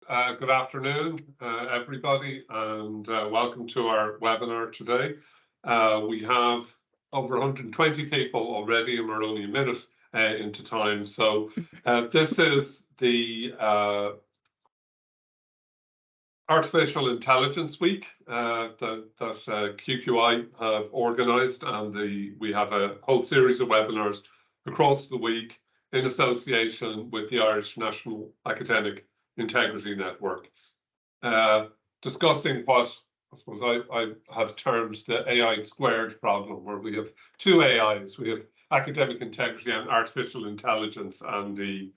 Good afternoon, everybody, and welcome to our webinar today. We have over 120 people already, and we're only a minute into time. So this is the Artificial Intelligence Week that QQI have organised, and we have a whole series of webinars across the week in association with the Irish National Academic Integrity Network, discussing what I suppose I have termed the AI squared problem, where we have two AIs. We have academic integrity and artificial intelligence, and the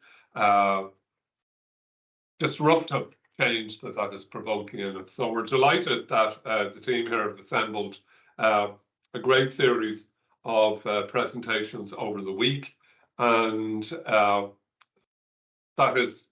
disruptive change that is provoking in it. So we're delighted that the team here have assembled a great series of presentations over the week, and that is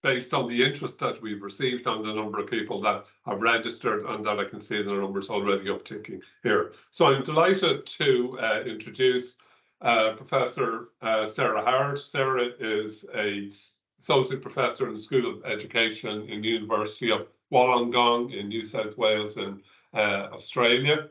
based on the interest that we've received and the number of people that have registered, and that I can see the numbers already upticking here. So I'm delighted to introduce Professor Sarah Howard. Sarah is an Associate Professor in the School of Education in the University of Wollongong in New South Wales in Australia.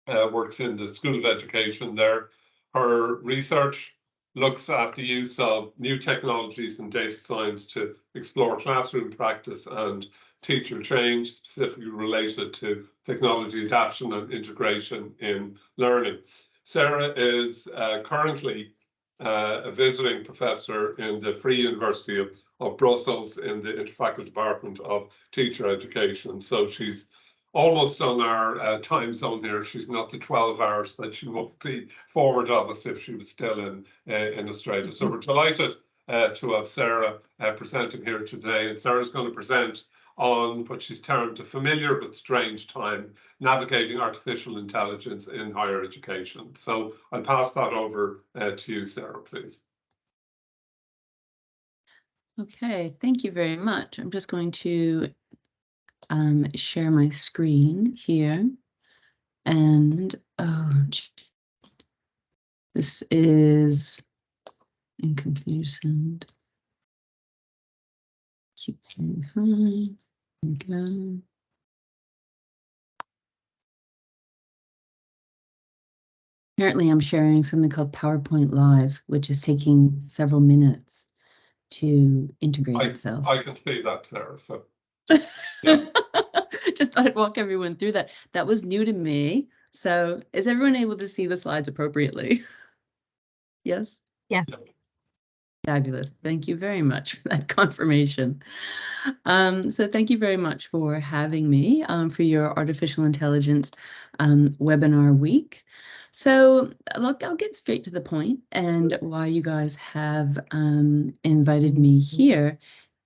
Works in the School of Education there. Her research looks at the use of new technologies and data science to explore classroom practice and teacher change, specifically related to technology adaptation and integration in learning. Sarah is currently a visiting professor in the Free University of Brussels in the Interfaculty Department of Teacher Education. So she's almost on our time zone here. She's not the 12 hours that she would be forward of us if she was still in Australia. So we're delighted to have Sarah presenting here today. And Sarah's going to present on what she's termed a familiar but strange time, navigating artificial intelligence in higher education. So I'll pass that over to you, Sarah, please. Okay, thank you very much. I'm just going to share my screen here, and this is incomplete sound. Keep going high. Okay. Apparently, I'm sharing something called PowerPoint Live, which is taking several minutes to integrate itself. I can see that, Sarah. So. Yeah. Just thought I'd walk everyone through that. That was new to me. So is everyone able to see the slides appropriately? Yes? Yes. Fabulous. Thank you very much for that confirmation. So thank you very much for having me for your Artificial Intelligence webinar week. So look, I'll get straight to the point, and why you guys have invited me here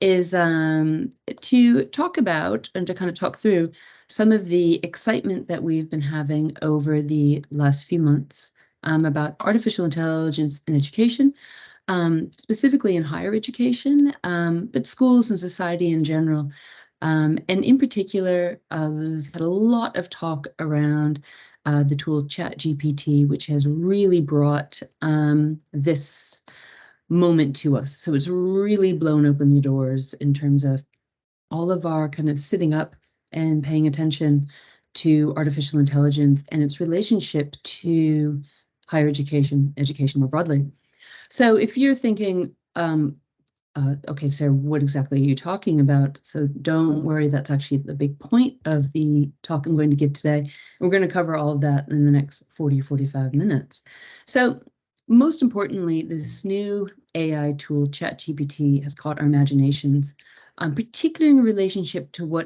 is to talk about and to kind of talk through some of the excitement that we've been having over the last few months about artificial intelligence in education, specifically in higher education, but schools and society in general. And in particular, we've had a lot of talk around the tool ChatGPT, which has really brought this moment to us. So it's really blown open the doors in terms of all of our kind of sitting up and paying attention to artificial intelligence and its relationship to higher education more broadly. So if you're thinking, okay, Sarah, what exactly are you talking about? So don't worry, that's actually the big point of the talk I'm going to give today. And we're going to cover all of that in the next 40 or 45 minutes. So most importantly, this new AI tool, ChatGPT, has caught our imaginations, particularly in relationship to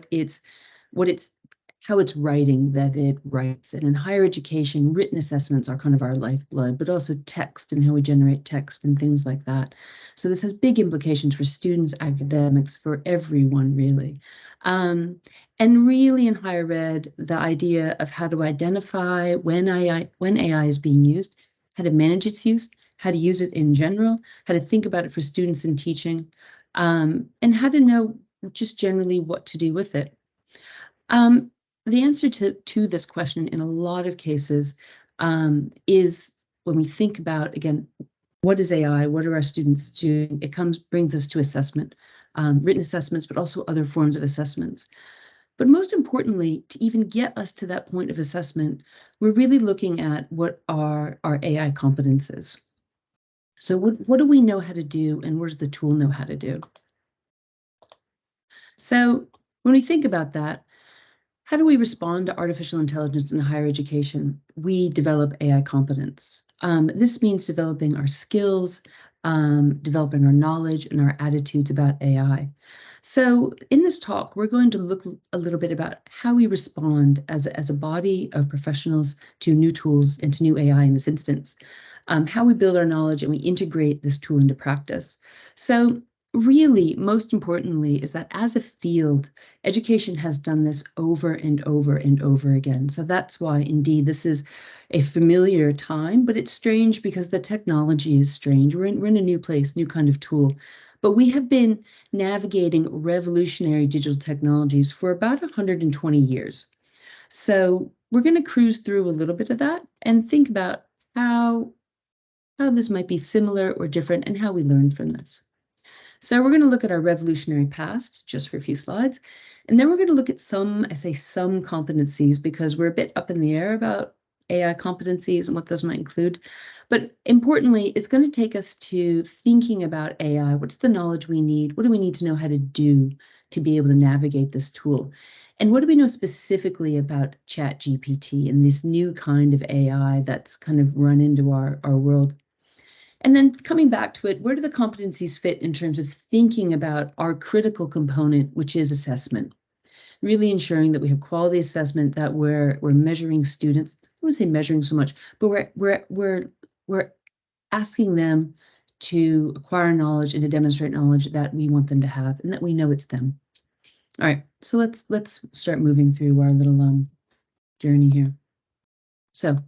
how it's writing, that it writes. And in higher education, written assessments are kind of our lifeblood, but also text and how we generate text and things like that. So this has big implications for students, academics, for everyone, really. And really in higher ed, the idea of how to identify when AI is being used, how to manage its use, how to use it in general, how to think about it for students in teaching, and how to know just generally what to do with it. The answer to this question in a lot of cases is when we think about, again, what is AI? What are our students doing? It brings us to assessment. written assessments, but also other forms of assessments. But most importantly, to even get us to that point of assessment, we're really looking at what are our AI competences. So what do we know how to do, and what does the tool know how to do? So when we think about that, how do we respond to artificial intelligence in higher education? We develop AI competence. This means developing our skills, developing our knowledge and our attitudes about AI. So in this talk, we're going to look a little bit about how we respond as a body of professionals to new tools and to new AI in this instance, how we build our knowledge and we integrate this tool into practice. So really, most importantly, is that as a field, education has done this over and over and over again. So that's why, indeed, this is a familiar time, but it's strange because the technology is strange. We're in a new place, new kind of tool. But we have been navigating revolutionary digital technologies for about 120 years. So we're going to cruise through a little bit of that and think about how this might be similar or different and how we learned from this. So we're going to look at our revolutionary past just for a few slides, and then we're going to look at some competencies because we're a bit up in the air about AI competencies and what those might include. But importantly, it's going to take us to thinking about AI. What's the knowledge we need? What do we need to know how to do to be able to navigate this tool? And what do we know specifically about ChatGPT and this new kind of AI that's kind of run into our world? And then coming back to it, where do the competencies fit in terms of thinking about our critical component, which is assessment? Really ensuring that we have quality assessment, that we're measuring students. I don't want to say measuring so much, but we're asking them to acquire knowledge and to demonstrate knowledge that we want them to have and that we know it's them. All right, so let's start moving through our little journey here. So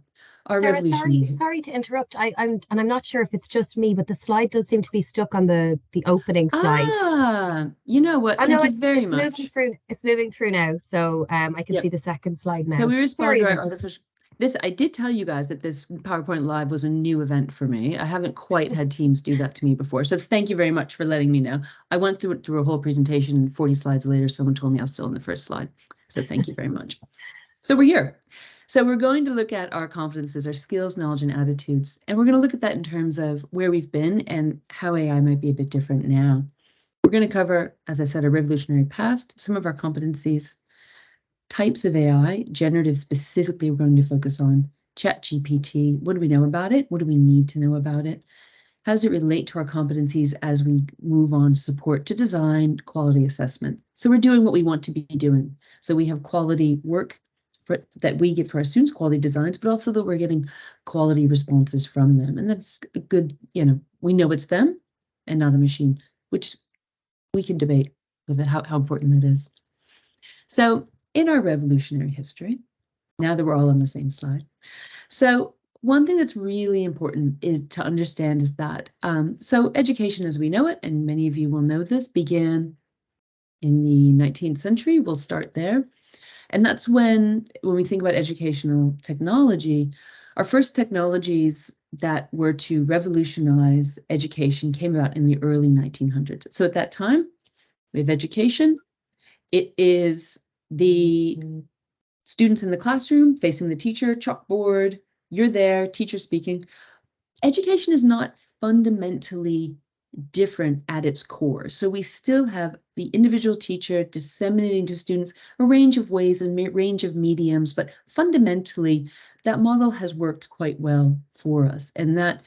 our Sarah, revolution. sorry to interrupt. I'm not sure if it's just me, but the slide does seem to be stuck on the opening slide. You know what? Oh Thank no, you very much. moving through. It's moving through now, so I can Yep. see the second slide now. So we respond Sorry to our about artificial. This I did tell you guys that this PowerPoint Live was a new event for me. I haven't quite had Teams do that to me before. So thank you very much for letting me know. I went through a whole presentation, and 40 slides later, someone told me I was still on the first slide. So thank you very much. So we're here. So we're going to look at our competences, our skills, knowledge, and attitudes. And we're going to look at that in terms of where we've been and how AI might be a bit different now. We're going to cover, as I said, a revolutionary past, some of our competencies, types of AI, generative specifically, we're going to focus on ChatGPT. What do we know about it? What do we need to know about it? How does it relate to our competencies as we move on to support to design quality assessment? So we're doing what we want to be doing. So we have quality work that we give for our students, quality designs, but also that we're getting quality responses from them. And that's a good, we know it's them and not a machine, which we can debate with it, how important that is. So in our revolutionary history, now that we're all on the same slide. So one thing that's really important is to understand is that, so education as we know it, and many of you will know this, began in the 19th century. We'll start there. And that's when we think about educational technology, our first technologies that were to revolutionize education came about in the early 1900s. So at that time, we have education. It is the students in the classroom facing the teacher, chalkboard, you're there, teacher speaking. Education is not fundamentally different at its core. So we still have the individual teacher disseminating to students a range of ways and range of mediums, but fundamentally that model has worked quite well for us. And that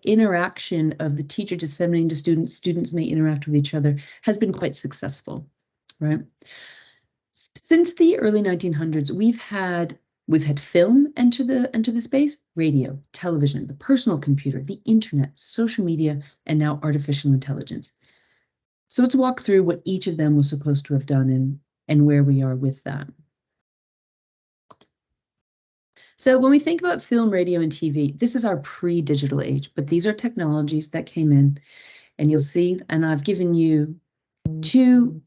interaction of the teacher disseminating to students, students may interact with each other, has been quite successful, right? Since the early 1900s, we've had film enter the space, radio, television, the personal computer, the internet, social media, and now artificial intelligence. So let's walk through what each of them was supposed to have done and where we are with that. So when we think about film, radio, and TV, this is our pre-digital age, but these are technologies that came in, and you'll see, and I've given you two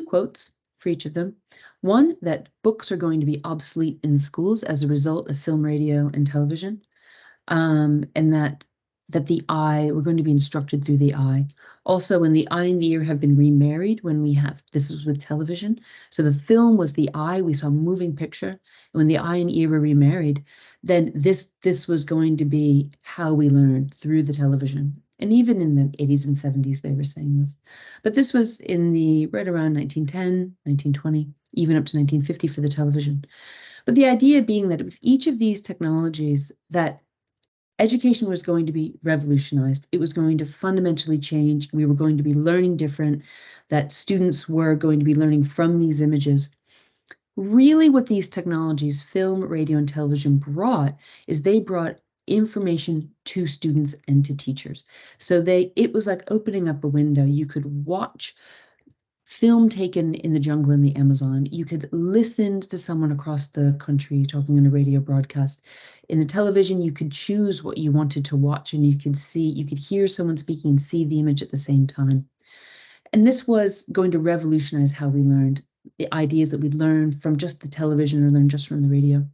quotes for each of them. One, that books are going to be obsolete in schools as a result of film, radio, and television, and that that the eye, we're going to be instructed through the eye. Also, when the eye and the ear have been remarried, this was with television. So the film was the eye, we saw a moving picture. And when the eye and ear were remarried, then this was going to be how we learned, through the television. And even in the 80s and 70s, they were saying this. But this was right around 1910, 1920, even up to 1950 for the television. But the idea being that with each of these technologies, that education was going to be revolutionized. It was going to fundamentally change. We were going to be learning different, that students were going to be learning from these images. Really what these technologies, film, radio, and television brought is they brought information to students and to teachers. So it was like opening up a window. You could watch film taken in the jungle in the Amazon. You could listen to someone across the country talking on a radio broadcast. In the television, you could choose what you wanted to watch, and you could hear someone speaking and see the image at the same time. And this was going to revolutionize how we learned, the ideas that we learned from just the television or learned just from the radio.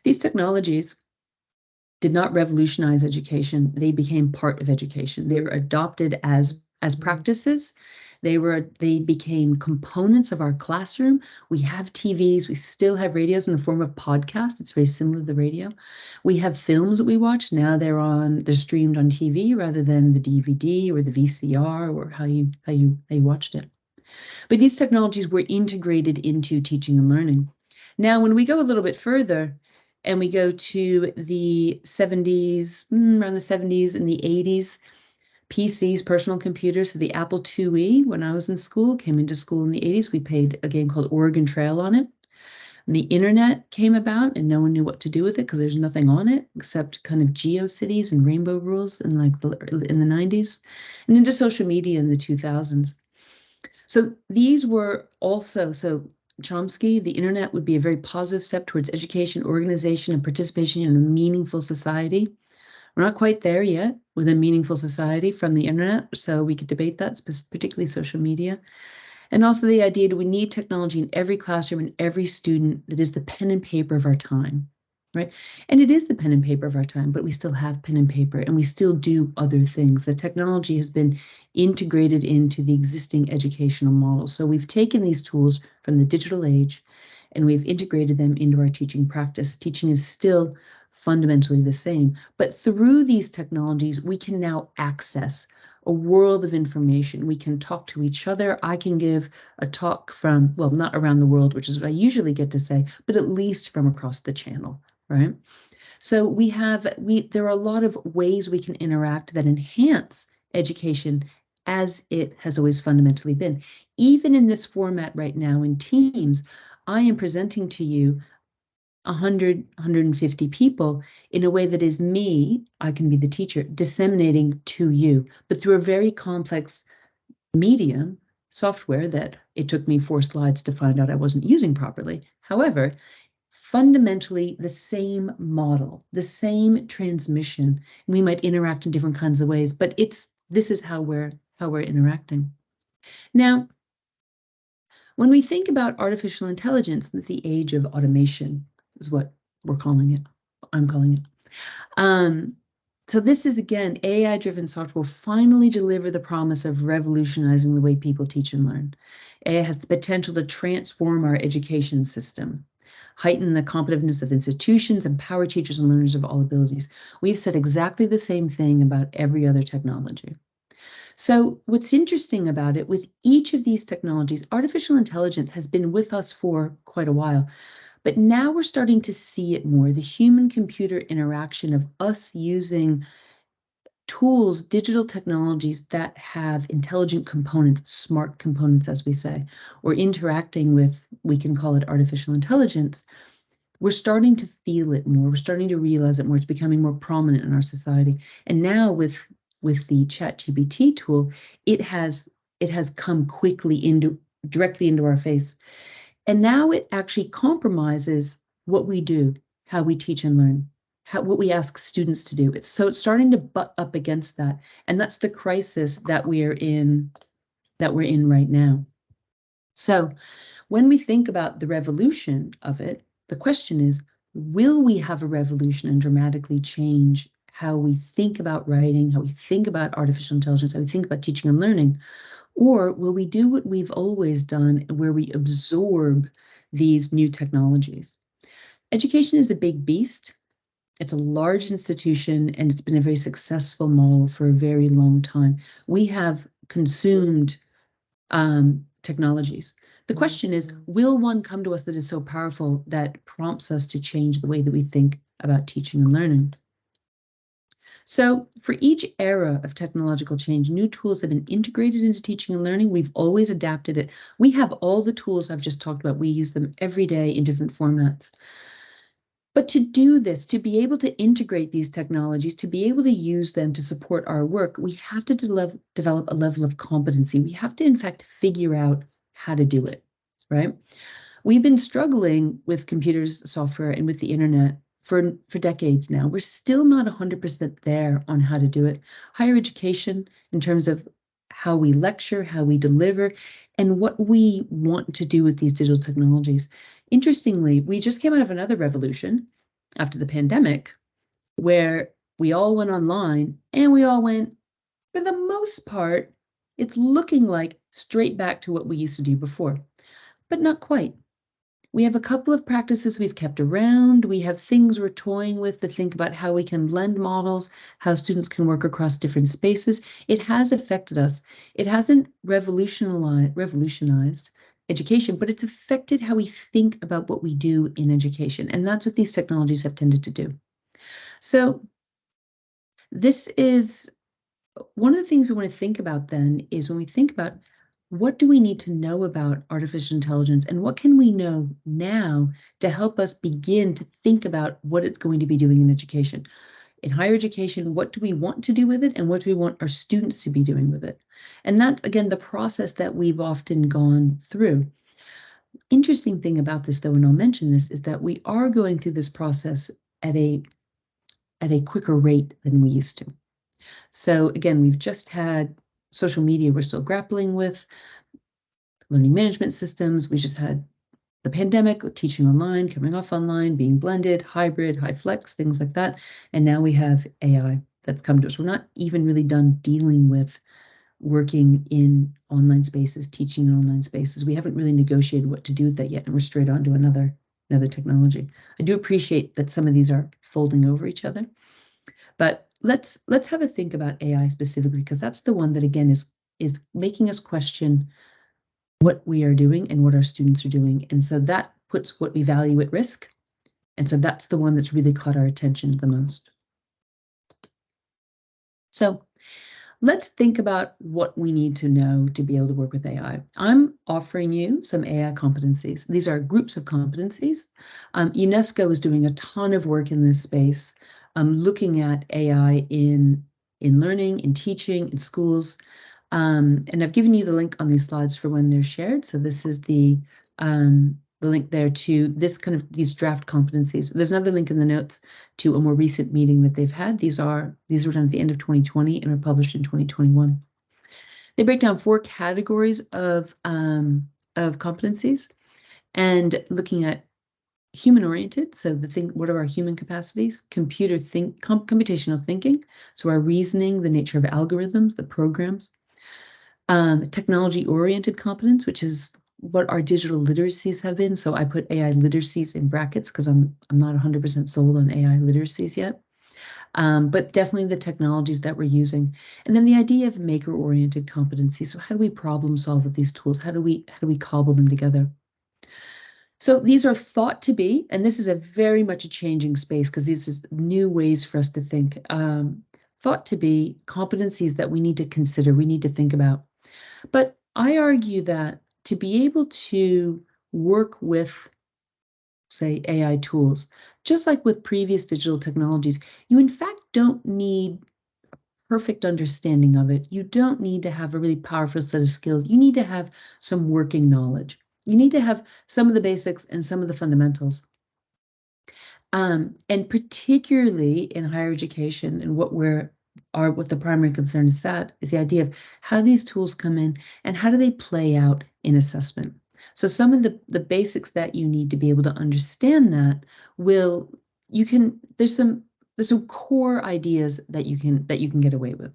These technologies did not revolutionize education. They became part of education. They were adopted as practices. They became components of our classroom. We have TVs. We still have radios in the form of podcasts. It's very similar to the radio. We have films that we watch. Now they're streamed on TV rather than the DVD or the VCR or how you watched it. But these technologies were integrated into teaching and learning. Now, when we go a little bit further and we go to the 70s, around the 70s and the 80s, PCs, personal computers, so the Apple IIe, when I was in school, came into school in the 80s, we played a game called Oregon Trail on it. And the internet came about and no one knew what to do with it because there's nothing on it except kind of GeoCities and Rainbow Rules in the 90s, and into social media in the 2000s. So these were also, Chomsky, the internet would be a very positive step towards education, organization, and participation in a meaningful society. We're not quite there yet with a meaningful society from the internet, so we could debate that, particularly social media. And also the idea that we need technology in every classroom and every student that is the pen and paper of our time, right? And it is the pen and paper of our time, but we still have pen and paper and we still do other things. The technology has been integrated into the existing educational model. So we've taken these tools from the digital age and we've integrated them into our teaching practice. Teaching is still fundamentally the same, but through these technologies, we can now access a world of information. We can talk to each other. I can give a talk from, well, not around the world, which is what I usually get to say, but at least from across the channel, right? So there are a lot of ways we can interact that enhance education as it has always fundamentally been. Even in this format right now in Teams, I am presenting to you 100, 150 people in a way that is me, I can be the teacher, disseminating to you, but through a very complex medium, software that it took me 4 slides to find out I wasn't using properly. However, fundamentally the same model, the same transmission. We might interact in different kinds of ways, but this is how we're interacting. Now, when we think about artificial intelligence, it's the age of automation, is what we're calling it. I'm calling it. So this is, again, AI-driven software will finally deliver the promise of revolutionizing the way people teach and learn. AI has the potential to transform our education system, heighten the competitiveness of institutions, empower teachers and learners of all abilities. We've said exactly the same thing about every other technology. So what's interesting about it, with each of these technologies, artificial intelligence has been with us for quite a while. But now we're starting to see it more, the human-computer interaction of us using tools, digital technologies that have intelligent components, smart components, as we say, or interacting with, we can call it artificial intelligence. We're starting to feel it more. We're starting to realize it more. It's becoming more prominent in our society. And now with the ChatGPT tool, it has come quickly directly into our face. And now it actually compromises what we do, how we teach and learn, what we ask students to do. It's starting to butt up against that. And that's the crisis that we're in right now. So when we think about the revolution of it, the question is, will we have a revolution and dramatically change how we think about writing, how we think about artificial intelligence, how we think about teaching and learning? Or will we do what we've always done, where we absorb these new technologies? Education is a big beast. It's a large institution, and it's been a very successful model for a very long time. We have consumed technologies. The question is, will one come to us that is so powerful that prompts us to change the way that we think about teaching and learning? So for each era of technological change, new tools have been integrated into teaching and learning. We've always adapted it. We have all the tools I've just talked about. We use them every day in different formats. But to do this, to be able to integrate these technologies, to be able to use them to support our work, we have to develop a level of competency. We have to, in fact, figure out how to do it, right? We've been struggling with computers, software, and with the internet for decades now. We're still not 100% there on how to do it. Higher education, in terms of how we lecture, how we deliver, and what we want to do with these digital technologies. Interestingly, we just came out of another revolution after the pandemic, where we all went online and we all went, for the most part, it's looking like straight back to what we used to do before, but not quite. We have a couple of practices we've kept around. We have things we're toying with to think about how we can blend models, how students can work across different spaces. It has affected us. It hasn't revolutionized education, but it's affected how we think about what we do in education. And that's what these technologies have tended to do. So this is one of the things we want to think about then, is when we think about what do we need to know about artificial intelligence, and what can we know now to help us begin to think about what it's going to be doing in education. In higher education, what do we want to do with it, and what do we want our students to be doing with it? And that's, again, the process that we've often gone through. Interesting thing about this, though, and I'll mention this, is that we are going through this process at a quicker rate than we used to. So again, we've just had social media we're still grappling with, learning management systems. We just had the pandemic, teaching online, coming off online, being blended, hybrid, high flex, things like that. And now we have AI that's come to us. We're not even really done dealing with working in online spaces, teaching in online spaces. We haven't really negotiated what to do with that yet, and we're straight on to another technology. I do appreciate that some of these are folding over each other, but let's have a think about AI specifically, because that's the one that, again, is making us question what we are doing and what our students are doing. And so that puts what we value at risk. And so that's the one that's really caught our attention the most. So let's think about what we need to know to be able to work with AI. I'm offering you some AI competencies. These are groups of competencies. UNESCO is doing a ton of work in this space, looking at AI in learning, in teaching, in schools. And I've given you the link on these slides for when they're shared. So this is the link there to this these draft competencies. There's another link in the notes to a more recent meeting that they've had. These were done at the end of 2020 and were published in 2021. They break down 4 categories of competencies, and looking at human-oriented, so what are our human capacities? Computational thinking, so our reasoning, the nature of algorithms, the programs. Technology-oriented competence, which is what our digital literacies have been. So I put AI literacies in brackets because I'm not 100% sold on AI literacies yet. But definitely the technologies that we're using. And then the idea of maker-oriented competency. So how do we problem solve with these tools? How do we cobble them together? So these are thought to be, and this is a very much a changing space because this is new ways for us to think. Thought to be competencies that we need to consider, we need to think about. But I argue that to be able to work with, say, AI tools, just like with previous digital technologies, you in fact don't need a perfect understanding of it. You don't need to have a really powerful set of skills. You need to have some working knowledge. You need to have some of the basics and some of the fundamentals. And particularly in higher education, and what the primary concern is the idea of how these tools come in and how do they play out in assessment. So some of the basics that you need to be able to understand that there's some there's some core ideas that you can get away with.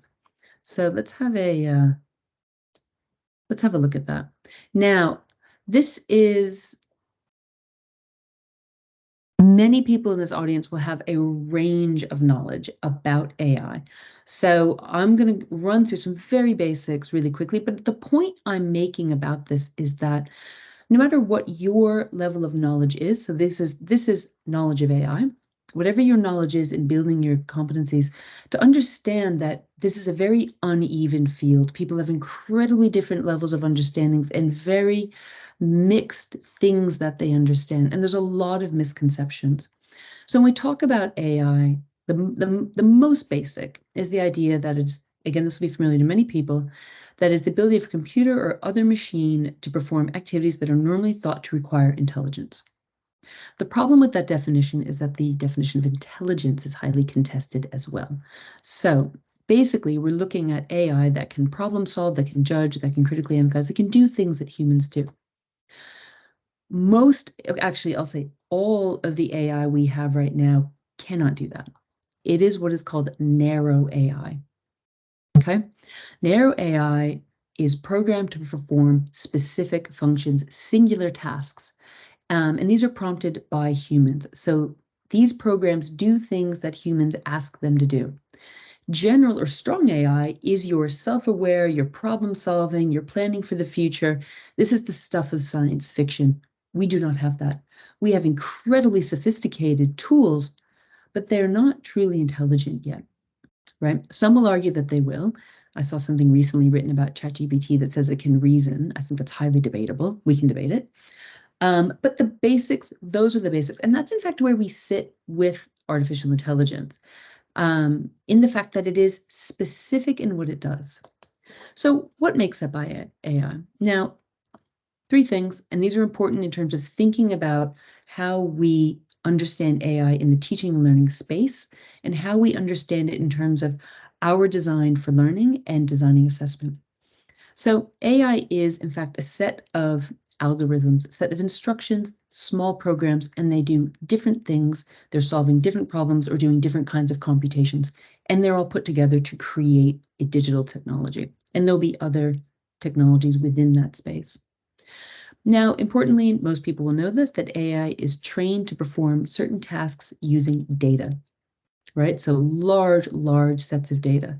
So let's have a look at that. Now, this is, many people in this audience will have a range of knowledge about AI. So I'm going to run through some very basics really quickly, but the point I'm making about this is that no matter what your level of knowledge is, so this is knowledge of AI, whatever your knowledge is in building your competencies, to understand that this is a very uneven field. People have incredibly different levels of understandings and very mixed things that they understand. And there's a lot of misconceptions. So when we talk about AI, the most basic is the idea that it's, again, this will be familiar to many people, that is the ability of a computer or other machine to perform activities that are normally thought to require intelligence. The problem with that definition is that the definition of intelligence is highly contested as well. So basically, we're looking at AI that can problem solve, that can judge, that can critically analyze, that can do things that humans do. Actually, I'll say all of the AI we have right now cannot do that. It is what is called narrow AI. Okay? Narrow AI is programmed to perform specific functions, singular tasks, and these are prompted by humans. So these programs do things that humans ask them to do. General or strong AI is your self-aware, your problem solving, your planning for the future. This is the stuff of science fiction. We do not have that. We have incredibly sophisticated tools, but they're not truly intelligent yet, right? Some will argue that they will. I saw something recently written about ChatGPT that says it can reason. I think that's highly debatable. We can debate it. But the basics, those are the basics. And that's in fact where we sit with artificial intelligence, in the fact that it is specific in what it does. So what makes up AI? Now, three things, and these are important in terms of thinking about how we understand AI in the teaching and learning space, and how we understand it in terms of our design for learning and designing assessment. So AI is, in fact, a set of algorithms, a set of instructions, small programs, and they do different things. They're solving different problems or doing different kinds of computations, and they're all put together to create a digital technology. And there'll be other technologies within that space. Now, importantly, most people will know this, that AI is trained to perform certain tasks using data, right? So large sets of data.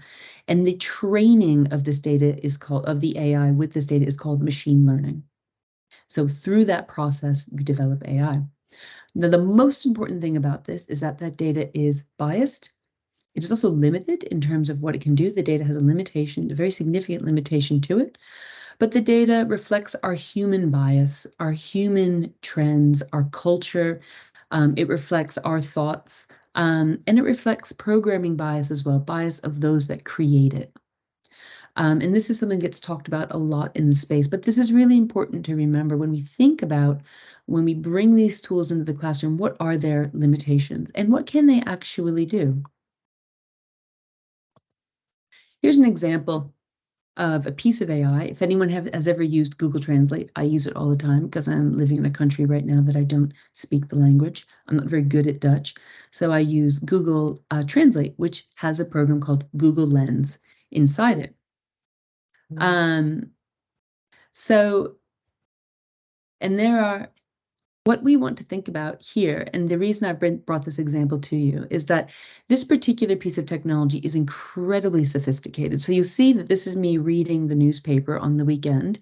And the training of this data is called, of the AI with this data is called machine learning. So through that process, we develop AI. Now, the most important thing about this is that that data is biased. It is also limited in terms of what it can do. The data has a limitation, a very significant limitation to it. But the data reflects our human bias, our human trends, our culture. It reflects our thoughts, and it reflects programming bias as well, bias of those that create it. And this is something that gets talked about a lot in the space, but this is really important to remember when we think about, when we bring these tools into the classroom, what are their limitations and what can they actually do? Here's an example of a piece of AI. If anyone has ever used Google Translate, I use it all the time because I'm living in a country right now that I don't speak the language. I'm not very good at Dutch. So I use Google Translate, which has a program called Google Lens inside it. And there are, what we want to think about here, and the reason I've brought this example to you, is that this particular piece of technology is incredibly sophisticated. So you see that this is me reading the newspaper on the weekend,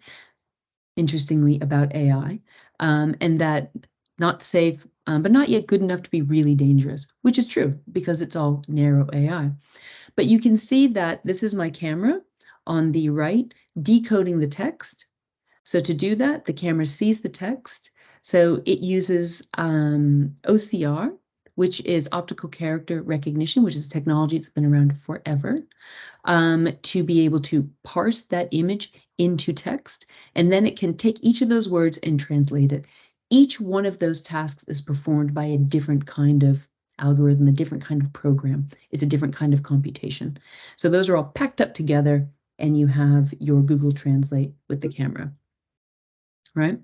interestingly, about AI, and that not safe, but not yet good enough to be really dangerous, which is true because it's all narrow AI. But you can see that this is my camera on the right decoding the text. So to do that, the camera sees the text. So it uses OCR, which is optical character recognition, which is a technology that's been around forever, to be able to parse that image into text. And then it can take each of those words and translate it. Each one of those tasks is performed by a different kind of algorithm, a different kind of program. It's a different kind of computation. So those are all packed up together, and you have your Google Translate with the camera. Right?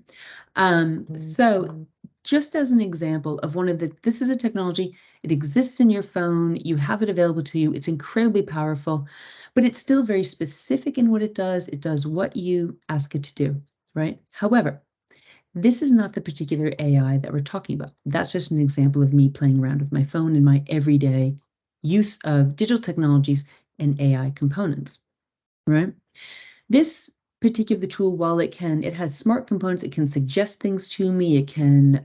So just as an example of this is a technology, it exists in your phone, you have it available to you, it's incredibly powerful, but it's still very specific in what it does what you ask it to do, right? However, this is not the particular AI that we're talking about. That's just an example of me playing around with my phone in my everyday use of digital technologies and AI components, right? This particular tool, while it has smart components, it can suggest things to me, it can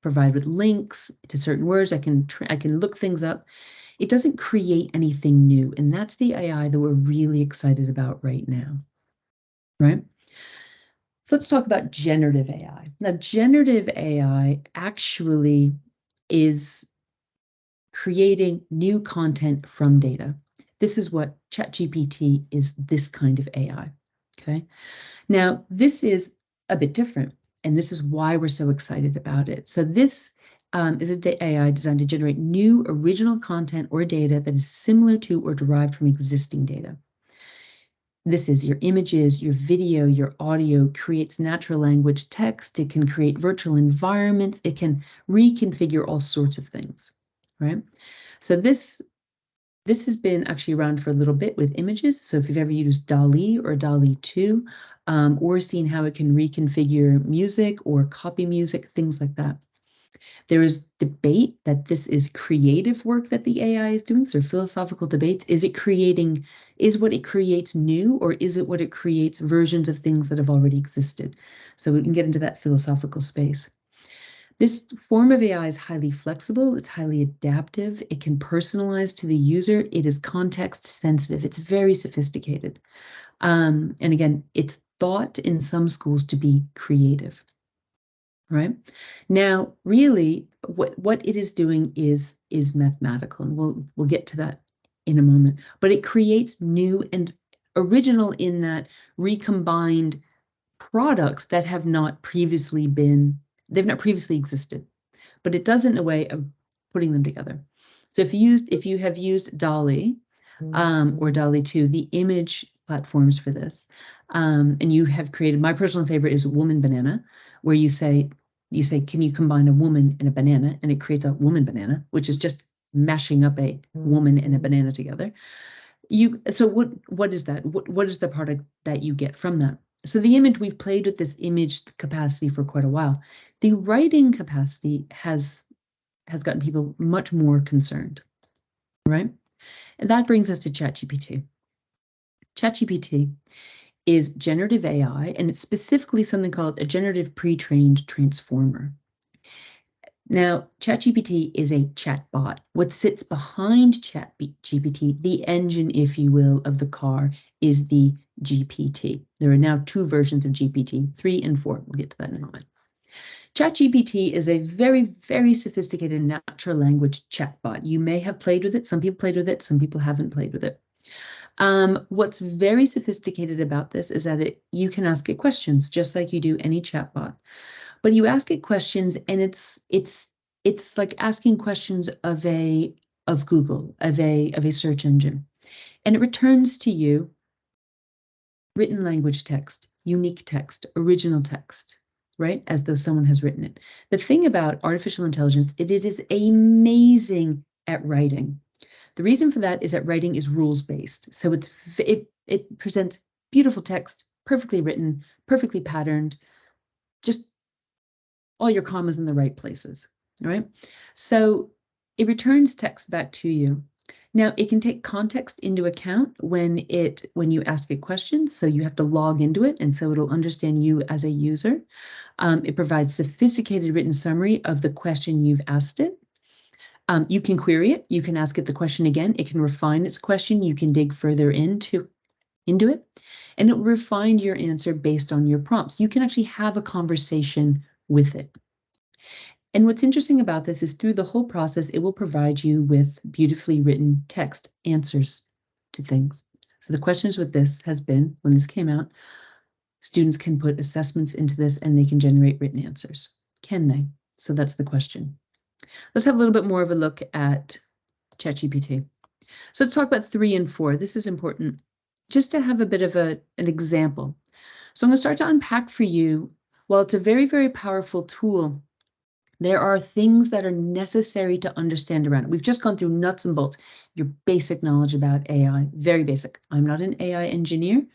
provide with links to certain words, I can look things up. It doesn't create anything new, and that's the AI that we're really excited about right now, right? So let's talk about generative AI. Now, generative AI actually is creating new content from data. This is what ChatGPT is, this kind of AI, okay? Now, this is a bit different, and this is why we're so excited about it. So this is an AI designed to generate new original content or data that is similar to or derived from existing data. This is your images, your video, your audio, creates natural language text. It can create virtual environments. It can reconfigure all sorts of things, right? So this has been actually around for a little bit with images. So if you've ever used DALL-E or DALL-E 2, or seen how it can reconfigure music or copy music, things like that. There is debate that this is creative work that the AI is doing. So philosophical debates. Is what it creates new, or is it what it creates versions of things that have already existed? So we can get into that philosophical space. This form of AI is highly flexible, it's highly adaptive, it can personalize to the user, it is context sensitive, it's very sophisticated. And again, it's thought in some schools to be creative, right? Now, really, what it is doing is mathematical, and we'll get to that in a moment. But it creates new and original in that recombined products that have not previously existed, but it does it in a way of putting them together. So if you have used DALL-E or DALL-E 2, the image platforms for this, and you have created, my personal favorite is Woman Banana, where you say, can you combine a woman and a banana? And it creates a woman banana, which is just mashing up a woman and a banana together. So what is that? What is the product that you get from that? So the image, we've played with this image capacity for quite a while. The writing capacity has gotten people much more concerned, right? And that brings us to ChatGPT. ChatGPT is generative AI, and it's specifically something called a generative pre-trained transformer. Now, ChatGPT is a chatbot. What sits behind ChatGPT, the engine, if you will, of the car, is the GPT. There are now 2 versions of GPT, 3 and 4. We'll get to that in a moment. ChatGPT is a very, very sophisticated natural language chatbot. You may have played with it. Some people played with it. Some people haven't played with it. What's very sophisticated about this is that you can ask it questions just like you do any chatbot. But you ask it questions, and it's like asking questions of Google, of a search engine, and it returns to you written language text, unique text, original text, right? As though someone has written it. The thing about artificial intelligence, it is amazing at writing. The reason for that is that writing is rules-based. So it presents beautiful text, perfectly written, perfectly patterned, just all your commas in the right places, all right? So it returns text back to you. Now, it can take context into account when you ask it questions, so you have to log into it, and so it'll understand you as a user. It provides sophisticated written summary of the question you've asked it. You can query it. You can ask it the question again. It can refine its question. You can dig further into it, and it will refine your answer based on your prompts. You can actually have a conversation with it. And what's interesting about this is through the whole process, it will provide you with beautifully written text answers to things. So the questions with this has been, when this came out, students can put assessments into this and they can generate written answers. Can they? So that's the question. Let's have a little bit more of a look at ChatGPT. So let's talk about 3 and 4. This is important just to have a bit of an example. So I'm going to start to unpack for you, while it's a very, very powerful tool, There are things that are necessary to understand around it. We've just gone through nuts and bolts, your basic knowledge about AI, very basic. I'm not an AI engineer.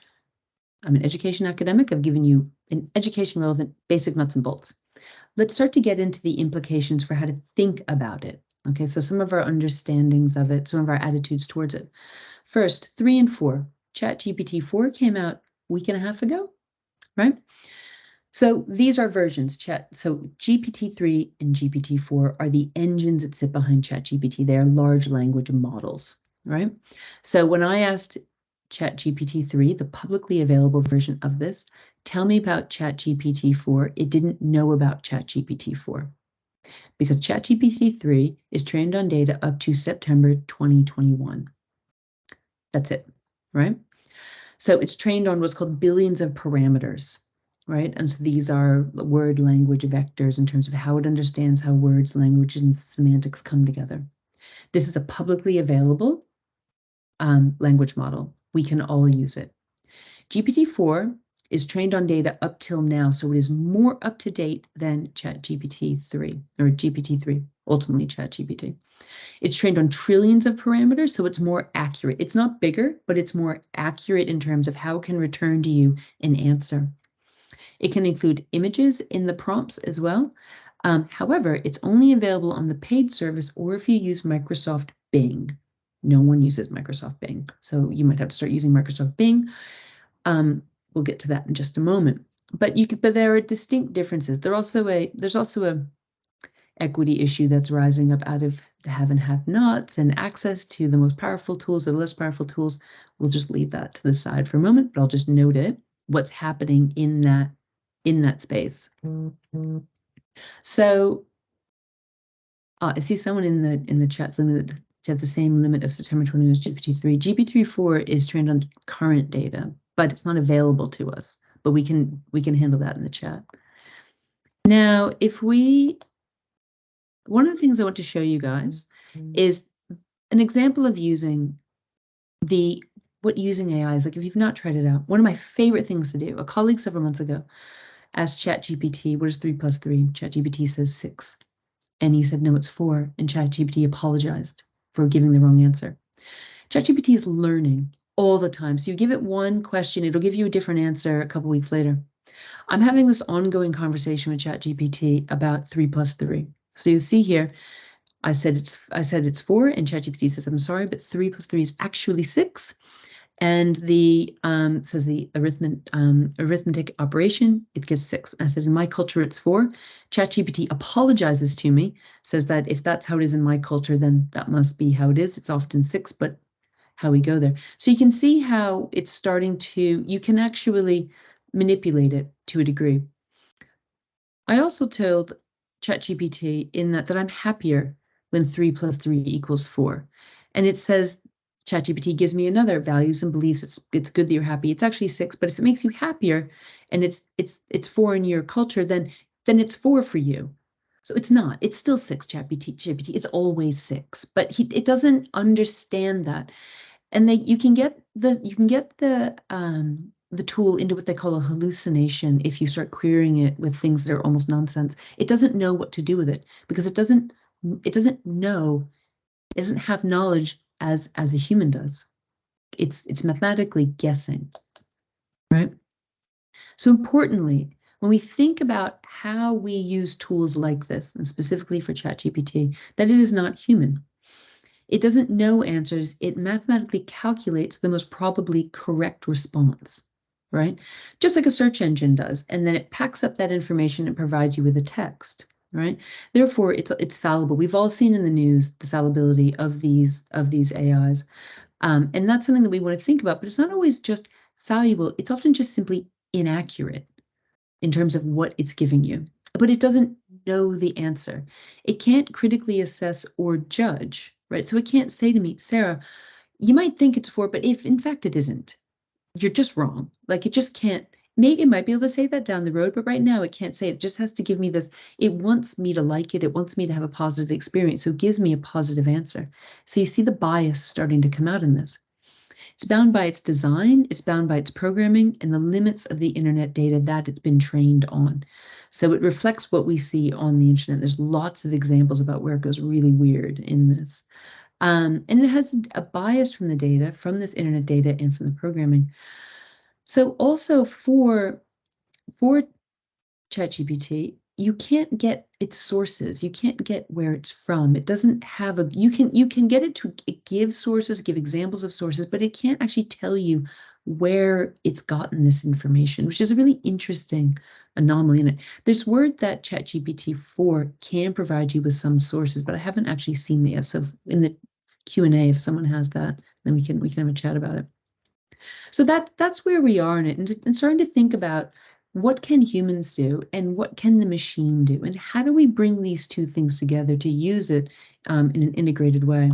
I'm an education academic. I've given you an education relevant basic nuts and bolts. Let's start to get into the implications for how to think about it. Okay, so some of our understandings of it, some of our attitudes towards it. First, 3 and 4. ChatGPT 4 came out a week and a half ago, right? So these are versions. So GPT-3 and GPT-4 are the engines that sit behind ChatGPT. They are large language models, right? So when I asked ChatGPT-3, the publicly available version of this, tell me about ChatGPT-4, it didn't know about ChatGPT-4 because ChatGPT-3 is trained on data up to September 2021. That's it, right? So it's trained on what's called billions of parameters, right? And so these are word language vectors in terms of how it understands how words, language, and semantics come together. This is a publicly available language model. We can all use it. GPT-4 is trained on data up till now, so it is more up to date than ChatGPT-3 or GPT-3, ultimately ChatGPT. It's trained on trillions of parameters, so it's more accurate. It's not bigger, but it's more accurate in terms of how it can return to you an answer. It can include images in the prompts as well. However, it's only available on the paid service or if you use Microsoft Bing. No one uses Microsoft Bing, so you might have to start using Microsoft Bing. We'll get to that in just a moment. But there are distinct differences. There's also a equity issue that's rising up out of the have and have-nots and access to the most powerful tools or the less powerful tools. We'll just leave that to the side for a moment, but I'll just note it, what's happening in that space. So I see someone in the chat limit has the same limit of September 20 as GPT-3. GPT-4 is trained on current data, but it's not available to us. But we can handle that in the chat. Now, one of the things I want to show you guys is an example of using using AI is like. If you've not tried it out, one of my favorite things to do, a colleague several months ago asked ChatGPT, what is 3 plus 3? ChatGPT says 6. And he said, no, it's 4. And ChatGPT apologized for giving the wrong answer. ChatGPT is learning all the time. So you give it one question, it'll give you a different answer a couple weeks later. I'm having this ongoing conversation with ChatGPT about 3 plus 3. So you see here, I said it's 4, and ChatGPT says, I'm sorry, but 3 plus 3 is actually 6. And the says the arithmetic operation, it gets 6. I said, in my culture, it's 4. ChatGPT apologizes to me, says that if that's how it is in my culture, then that must be how it is. It's often 6, but how we go there. So you can see how it's starting to, you can actually manipulate it to a degree. I also told ChatGPT in that I'm happier when 3 plus 3 equals 4. And it says, ChatGPT gives me another values and beliefs. It's good that you're happy. It's actually 6, but if it makes you happier and it's 4 in your culture, then it's 4 for you. So it's not. It's still 6. ChatGPT. It's always 6, but it doesn't understand that. And you can get the tool into what they call a hallucination if you start querying it with things that are almost nonsense. It doesn't know what to do with it because it doesn't have knowledge as a human does. It's mathematically guessing, right? So importantly, when we think about how we use tools like this, and specifically for ChatGPT, that it is not human. It doesn't know answers. It mathematically calculates the most probably correct response, right? Just like a search engine does. And then it packs up that information and provides you with a text, right? Therefore, it's fallible. We've all seen in the news the fallibility of these AIs. And that's something that we want to think about, but it's not always just fallible. It's often just simply inaccurate in terms of what it's giving you. But it doesn't know the answer. It can't critically assess or judge, right? So it can't say to me, Sarah, you might think it's 4, but if in fact it isn't, you're just wrong. Like it just can't, maybe it might be able to say that down the road, but right now it can't say it. It just has to give me this. It wants me to like it. It wants me to have a positive experience. So it gives me a positive answer. So you see the bias starting to come out in this. It's bound by its design, it's bound by its programming, and the limits of the internet data that it's been trained on. So it reflects what we see on the internet. There's lots of examples about where it goes really weird in this. And it has a bias from the data, from this internet data, and from the programming. So also for ChatGPT, you can't get its sources. You can't get where it's from. It doesn't have a, you can get it to give sources, give examples of sources, but it can't actually tell you where it's gotten this information, which is a really interesting anomaly in it. There's word that ChatGPT 4 can provide you with some sources, but I haven't actually seen it yet. So in the Q&A, if someone has that, then we can have a chat about it. So that's where we are in it, and starting to think about what can humans do and what can the machine do, and how do we bring these two things together to use it in an integrated way.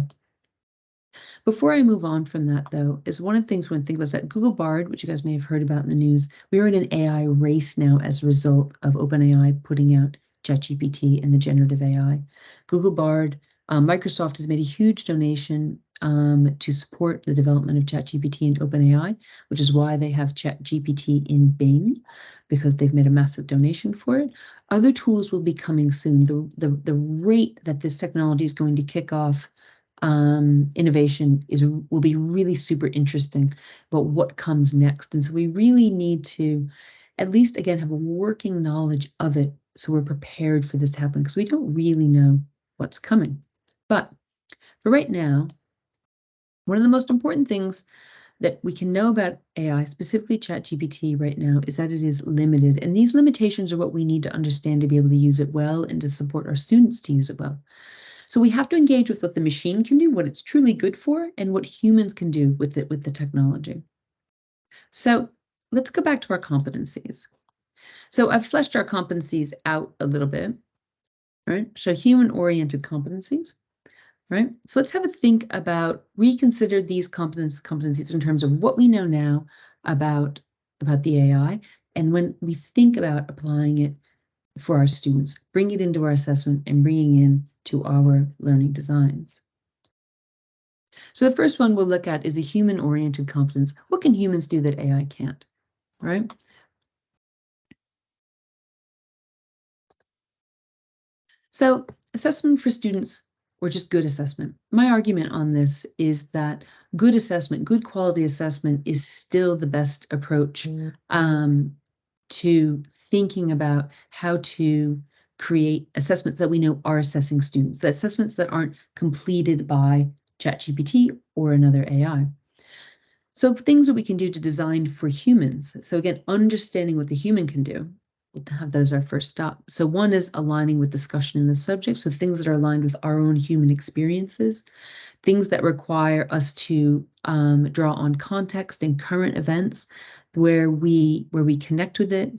Before I move on from that, though, is one of the things when I think was that Google Bard, which you guys may have heard about in the news, we are in an AI race now as a result of OpenAI putting out ChatGPT and the generative AI. Google Bard, Microsoft has made a huge donation to support the development of ChatGPT and OpenAI, which is why they have ChatGPT in Bing, because they've made a massive donation for it. Other tools will be coming soon. The rate that this technology is going to kick off innovation will be really super interesting about what comes next. And so we really need to at least, again, have a working knowledge of it so we're prepared for this to happen, because we don't really know what's coming. But for right now, one of the most important things that we can know about AI, specifically ChatGPT right now, is that it is limited. And these limitations are what we need to understand to be able to use it well and to support our students to use it well. So we have to engage with what the machine can do, what it's truly good for, and what humans can do with it, with the technology. So let's go back to our competencies. So I've fleshed our competencies out a little bit, right? So human-oriented competencies, right? So let's have a think about, reconsider these competencies in terms of what we know now about the AI, and when we think about applying it for our students, bring it into our assessment and bringing in to our learning designs. So the first one we'll look at is the human-oriented competence. What can humans do that AI can't, right? So assessment for students, or just good assessment. My argument on this is that good assessment, good quality assessment, is still the best approach to thinking about how to create assessments that we know are assessing students, the assessments that aren't completed by ChatGPT or another AI. So things that we can do to design for humans. So again, understanding what the human can do. We'll have those our first stop. So one is aligning with discussion in the subject. So things that are aligned with our own human experiences, things that require us to draw on context and current events, where we connect with it,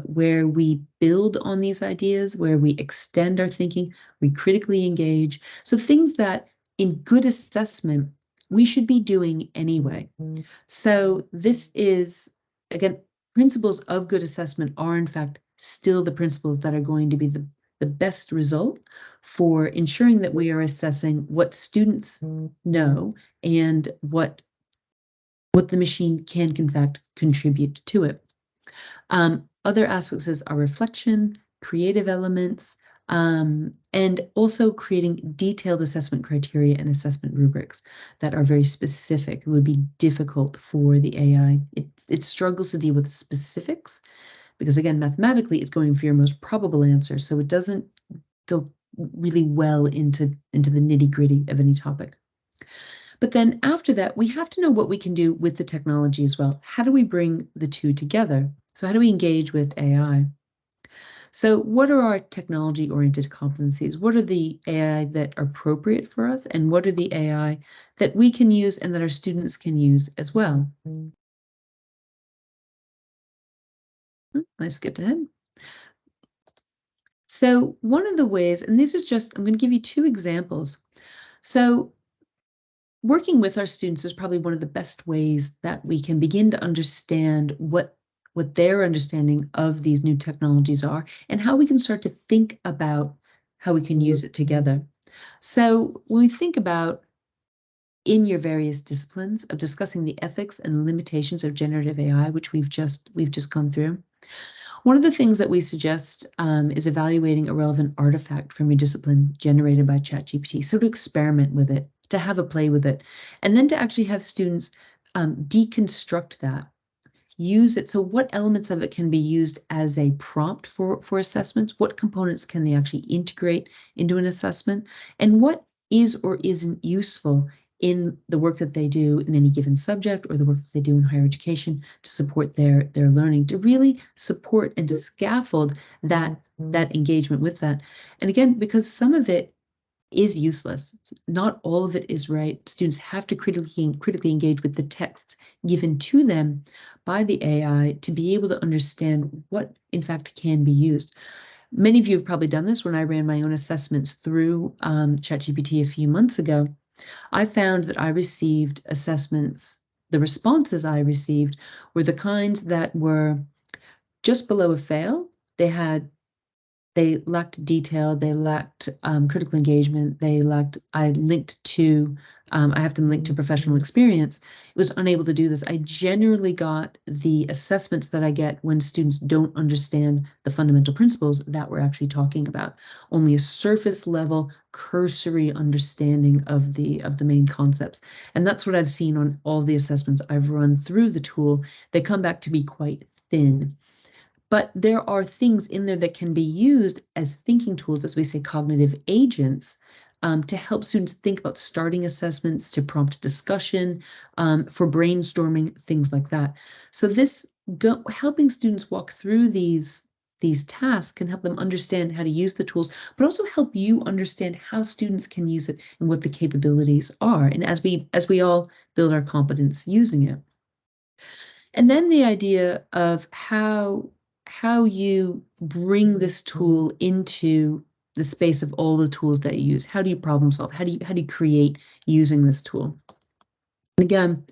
where we build on these ideas, where we extend our thinking, we critically engage. So things that in good assessment we should be doing anyway. So this is, again, principles of good assessment are in fact still the principles that are going to be the best result for ensuring that we are assessing what students know and what the machine can in fact contribute to it. Other aspects is our reflection, creative elements, and also creating detailed assessment criteria and assessment rubrics that are very specific. It would be difficult for the AI. It struggles to deal with specifics because, again, mathematically, it's going for your most probable answer. So it doesn't go really well into the nitty-gritty of any topic. But then after that, we have to know what we can do with the technology as well. How do we bring the two together? So how do we engage with AI? So what are our technology-oriented competencies? What are the AI that are appropriate for us? And what are the AI that we can use and that our students can use as well? I skipped ahead. So one of the ways, and this is just, I'm going to give you two examples. So working with our students is probably one of the best ways that we can begin to understand what their understanding of these new technologies are and how we can start to think about how we can use it together. So when we think about in your various disciplines of discussing the ethics and limitations of generative AI, which we've just gone through. One of the things that we suggest is evaluating a relevant artifact from your discipline generated by ChatGPT. So to experiment with it, to have a play with it, and then to actually have students deconstruct that, use it. So what elements of it can be used as a prompt for assessments? What components can they actually integrate into an assessment? And what is or isn't useful in the work that they do in any given subject or the work that they do in higher education to support their learning, to really support and to scaffold that engagement with that. And again, because some of it is useless, not all of it is right. Students have to critically engage with the texts given to them by the AI to be able to understand what in fact can be used. Many of you have probably done this. When I ran my own assessments through ChatGPT a few months ago, I found that I received assessments, the responses I received were the kinds that were just below a fail. They lacked detail, they lacked critical engagement, I have them linked to professional experience. It was unable to do this. I generally got the assessments that I get when students don't understand the fundamental principles that we're actually talking about. Only a surface level, cursory understanding of the main concepts. And that's what I've seen on all the assessments I've run through the tool. They come back to be quite thin. But there are things in there that can be used as thinking tools, as we say, cognitive agents, to help students think about starting assessments, to prompt discussion, for brainstorming, things like that. So this helping students walk through these tasks can help them understand how to use the tools, but also help you understand how students can use it and what the capabilities are. And as we all build our competence using it. And then the idea of how you bring this tool into the space of all the tools that you use. How do you problem solve? How do you create using this tool? And again,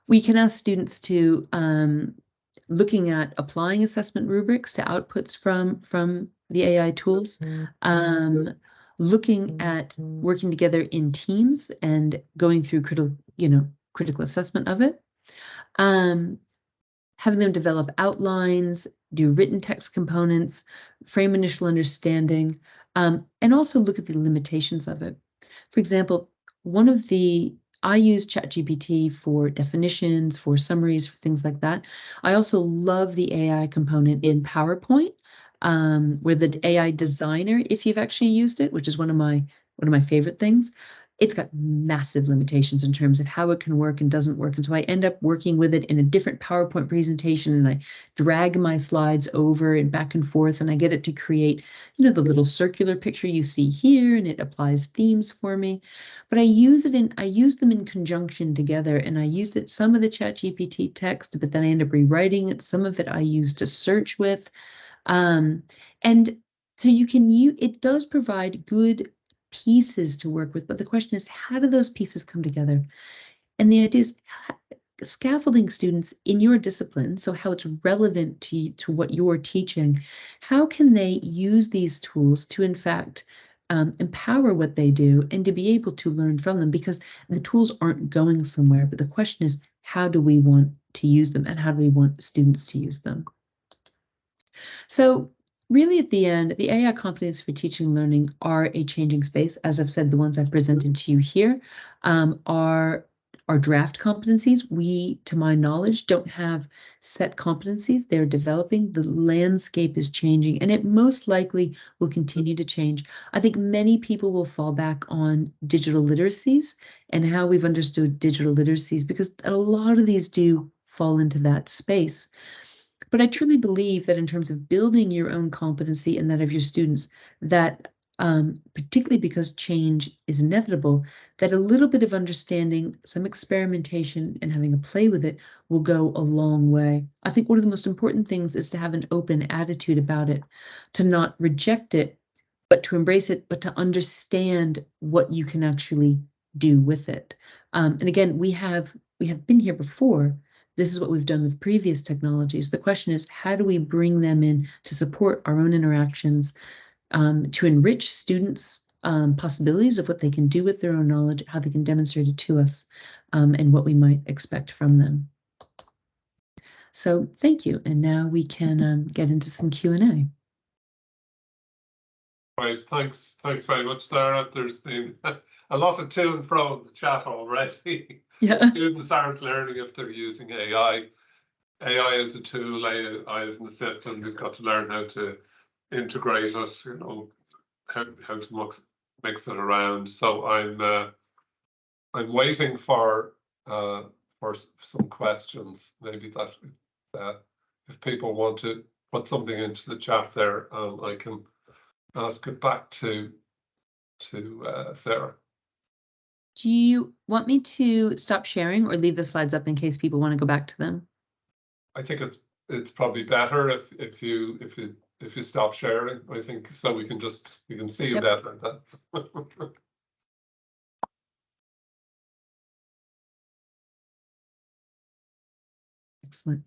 we can ask students to looking at applying assessment rubrics to outputs from the AI tools, looking at working together in teams and going through critical assessment of it. Having them develop outlines, do written text components, frame initial understanding, and also look at the limitations of it. For example, I use ChatGPT for definitions, for summaries, for things like that. I also love the AI component in PowerPoint, where the AI designer, if you've actually used it, which is one of my favorite things, it's got massive limitations in terms of how it can work and doesn't work. And so I end up working with it in a different PowerPoint presentation, and I drag my slides over and back and forth, and I get it to create, the little circular picture you see here, and it applies themes for me. But I use them in conjunction together, and I used some of the ChatGPT text, but then I end up rewriting it. Some of it I use to search with. And so it does provide good pieces to work with, but the question is, how do those pieces come together? And the idea is scaffolding students in your discipline, so how it's relevant to what you're teaching. How can they use these tools to, in fact, empower what they do and to be able to learn from them? Because the tools aren't going somewhere, but the question is, how do we want to use them, and how do we want students to use them? So really, at the end, the AI competencies for teaching and learning are a changing space. As I've said, the ones I've presented to you here are draft competencies. We, to my knowledge, don't have set competencies. They're developing. The landscape is changing, and it most likely will continue to change. I think many people will fall back on digital literacies and how we've understood digital literacies, because a lot of these do fall into that space. But I truly believe that in terms of building your own competency and that of your students, that particularly because change is inevitable, that a little bit of understanding, some experimentation, and having a play with it will go a long way. I think one of the most important things is to have an open attitude about it, to not reject it, but to embrace it, but to understand what you can actually do with it. And again, we have been here before. This is what we've done with previous technologies. The question is, how do we bring them in to support our own interactions, to enrich students' possibilities of what they can do with their own knowledge, how they can demonstrate it to us, and what we might expect from them. So thank you. And now we can get into some Q&A. Right, thanks very much, Sarah. There's been a lot of to and fro in the chat already. Yeah. Students aren't learning if they're using AI. AI is a tool, AI is an assistant. We've got to learn how to integrate it, you know, how to mix it around. So I'm waiting for some questions. Maybe that if people want to put something into the chat there, I can ask it back to Sarah. Do you want me to stop sharing or leave the slides up in case people want to go back to them? I think it's probably better if you stop sharing. I think so we can see you better then. Excellent.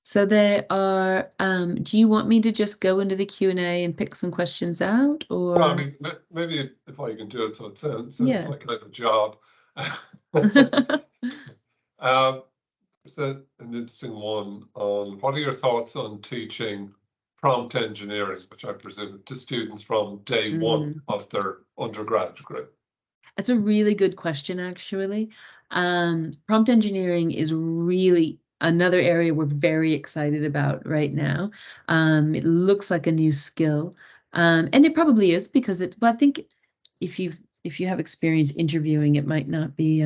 So there are, do you want me to just go into the Q&A and pick some questions out, or? Well, I mean, maybe if I can do it so it sounds Yeah. like I have a job. There's an interesting one on what are your thoughts on teaching prompt engineering, which I presume to students from day one of their undergrad degree? That's a really good question, actually. Prompt engineering is really another area we're very excited about right now. It looks like a new skill, and it probably is because but I think if you have experience interviewing, it might not be.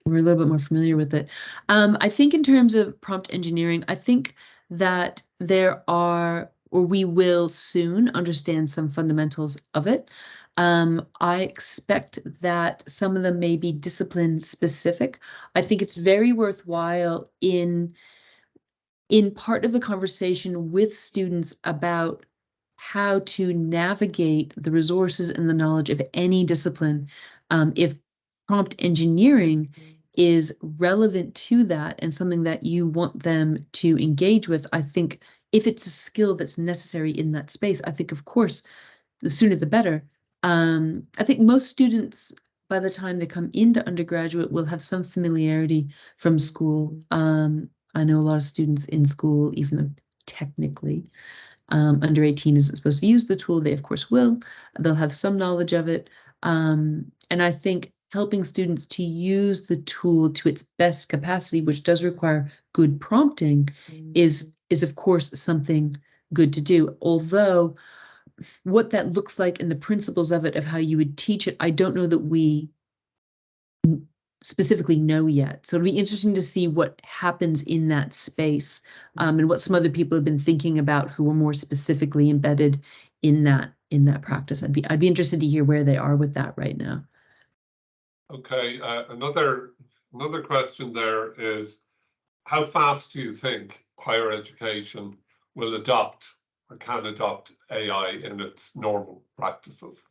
We're a little bit more familiar with it. I think in terms of prompt engineering, I think that there are, or we will soon understand some fundamentals of it. I expect that some of them may be discipline specific. I think it's very worthwhile in part of the conversation with students about how to navigate the resources and the knowledge of any discipline. If prompt engineering is relevant to that and something that you want them to engage with, I think if it's a skill that's necessary in that space, I think, of course, the sooner the better. I think most students, by the time they come into undergraduate, will have some familiarity from school. I know a lot of students in school, even though technically under 18 isn't supposed to use the tool, they of course will. They'll have some knowledge of it. And I think helping students to use the tool to its best capacity, which does require good prompting, is of course something good to do. Although what that looks like and the principles of it, of how you would teach it, I don't know that we specifically know yet. So it'll be interesting to see what happens in that space, and what some other people have been thinking about who are more specifically embedded in that practice. I'd be interested to hear where they are with that right now. Okay, another question there is, how fast do you think higher education will adopt or can adopt AI in its normal practices?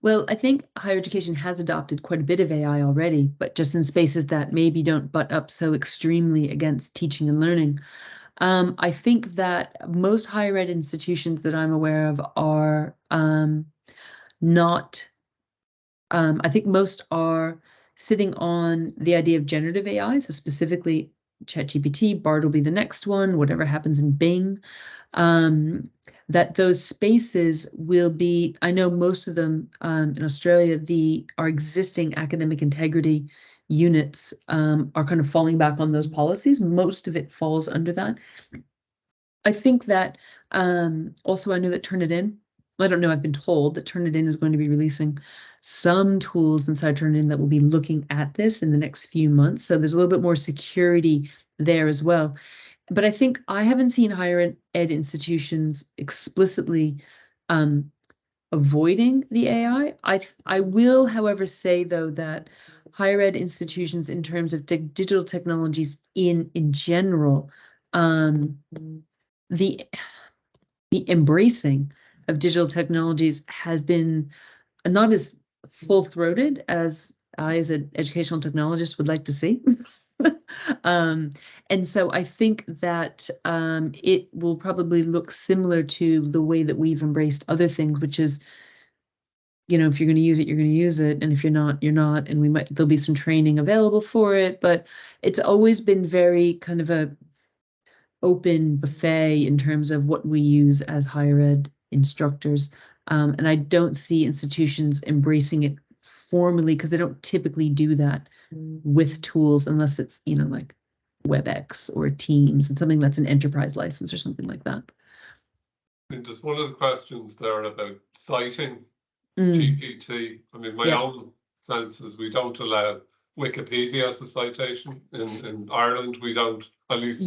Well, I think higher education has adopted quite a bit of AI already, but just in spaces that maybe don't butt up so extremely against teaching and learning. I think that most higher ed institutions that I'm aware of are not. I think most are sitting on the idea of generative AI, so specifically ChatGPT, Bard will be the next one, whatever happens in Bing. That those spaces will be, I know most of them in Australia, our existing academic integrity units are kind of falling back on those policies. Most of it falls under that. I think that also I know that Turnitin, I don't know, I've been told that Turnitin is going to be releasing some tools inside Turnitin that will be looking at this in the next few months. So there's a little bit more security there as well. But I think I haven't seen higher ed institutions explicitly avoiding the AI. I will, however, say though that higher ed institutions, in terms of digital technologies in general, the embracing of digital technologies has been not as full-throated as I, as an educational technologist, would like to see. And so I think that it will probably look similar to the way that we've embraced other things, which is, you know, if you're going to use it, you're going to use it, and if you're not, you're not. And there'll be some training available for it, but it's always been very kind of a open buffet in terms of what we use as higher ed instructors. And I don't see institutions embracing it formally because they don't typically do that with tools unless it's, you know, like WebEx or Teams and something that's an enterprise license or something like that. And just one of the questions there about citing GPT. I mean, my own sense is we don't allow Wikipedia as a citation in Ireland. We don't, at least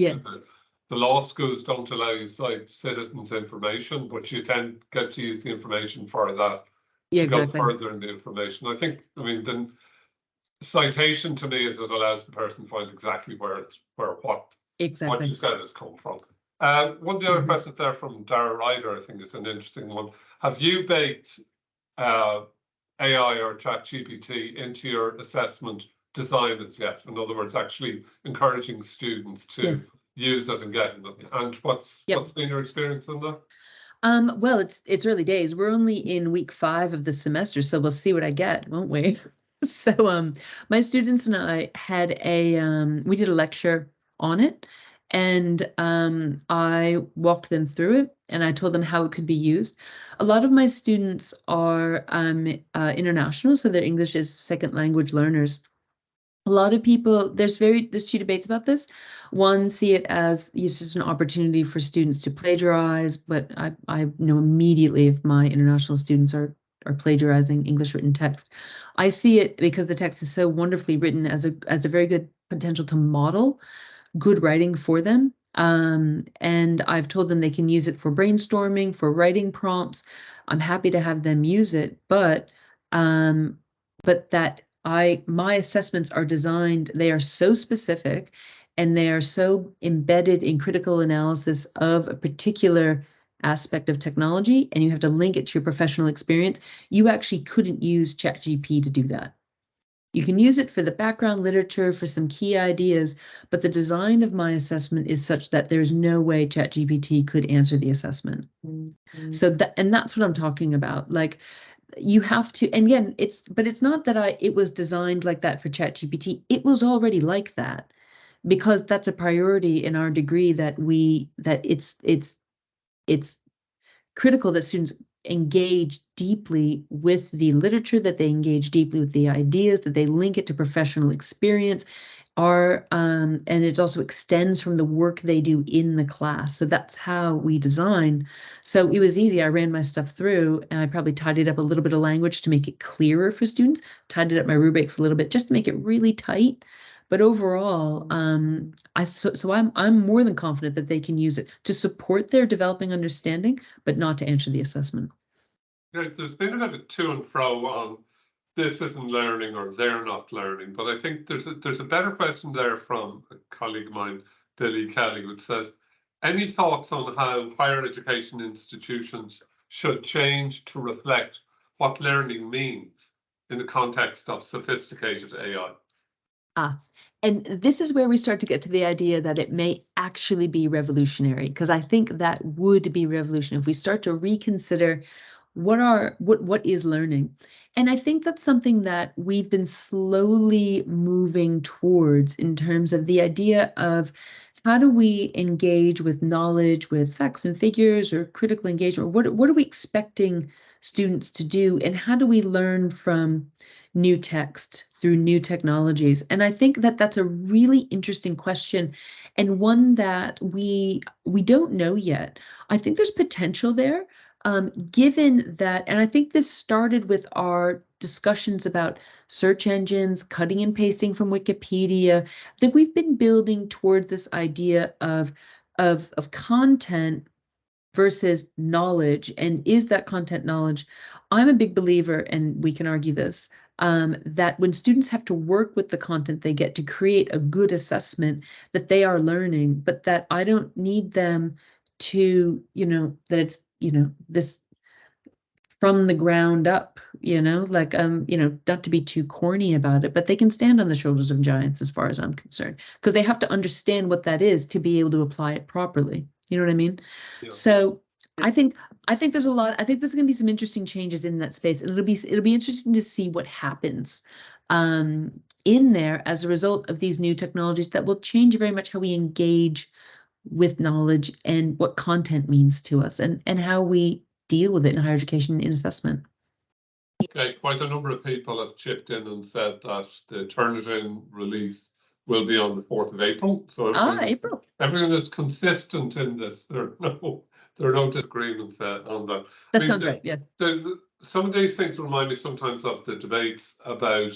the law schools don't allow you to cite citizens' information, but you then get to use the information for that to go further in the information. I think, I mean, the citation to me is it allows the person to find exactly what you said has come from. One of the other questions there from Dara Ryder, I think, is an interesting one. Have you baked AI or ChatGPT into your assessment design as yet? In other words, actually encouraging students to use it and get it. And what's been your experience on that? Well, it's early days. We're only in week 5 of the semester, so we'll see what I get, won't we? So my students and I had we did a lecture on it, and I walked them through it and I told them how it could be used. A lot of my students are international, so their English is second language learners. A lot of people, there's 2 debates about this. One, see it as just an opportunity for students to plagiarize, but I know immediately if my international students are plagiarizing English written text. I see it because the text is so wonderfully written as a very good potential to model good writing for them. And I've told them they can use it for brainstorming, for writing prompts. I'm happy to have them use it, but that my assessments are designed, they are so specific and they are so embedded in critical analysis of a particular aspect of technology, and you have to link it to your professional experience. You actually couldn't use ChatGPT to do that. You can use it for the background literature, for some key ideas, but the design of my assessment is such that there's no way ChatGPT could answer the assessment. So that's what I'm talking about. Like, you have to, and again, it's not that it was designed like that for ChatGPT. It was already like that because that's a priority in our degree that it's critical that students engage deeply with the literature, that they engage deeply with the ideas, that they link it to professional experience, and it also extends from the work they do in the class. So that's how we design. So it was easy. I ran my stuff through and I probably tidied up a little bit of language to make it clearer for students, tidied up my rubrics a little bit just to make it really tight. But overall, I'm more than confident that they can use it to support their developing understanding, but not to answer the assessment. Yeah, there's been a bit of to and fro on this isn't learning or they're not learning, but I think there's a better question there from a colleague of mine, Billy Kelly, which says, any thoughts on how higher education institutions should change to reflect what learning means in the context of sophisticated AI? And this is where we start to get to the idea that it may actually be revolutionary, because I think that would be revolutionary if we start to reconsider what is learning. And I think that's something that we've been slowly moving towards in terms of the idea of how do we engage with knowledge, with facts and figures, or critical engagement? What are we expecting students to do, and how do we learn from new text through new technologies? And I think that that's a really interesting question, and one that we don't know yet. I think there's potential there. Given that, and I think this started with our discussions about search engines, cutting and pasting from Wikipedia, that we've been building towards this idea of content versus knowledge. And is that content knowledge? I'm a big believer, and we can argue this, that when students have to work with the content they get to create a good assessment, that they are learning, but that I don't need them to, that it's, this from the ground up you know, like, you know, not to be too corny about it, but they can stand on the shoulders of giants as far as I'm concerned, because they have to understand what that is to be able to apply it properly. You know what I mean? Yeah. So I think there's a lot. I think there's going to be some interesting changes in that space, and it'll be interesting to see what happens in there as a result of these new technologies that will change very much how we engage with knowledge and what content means to us, and how we deal with it in higher education and assessment. Okay, quite a number of people have chipped in and said that the Turnitin release will be on the 4th of April. So April. Everyone is consistent in this. There are no disagreements on that. That sounds right. Yeah. Some of these things remind me sometimes of the debates about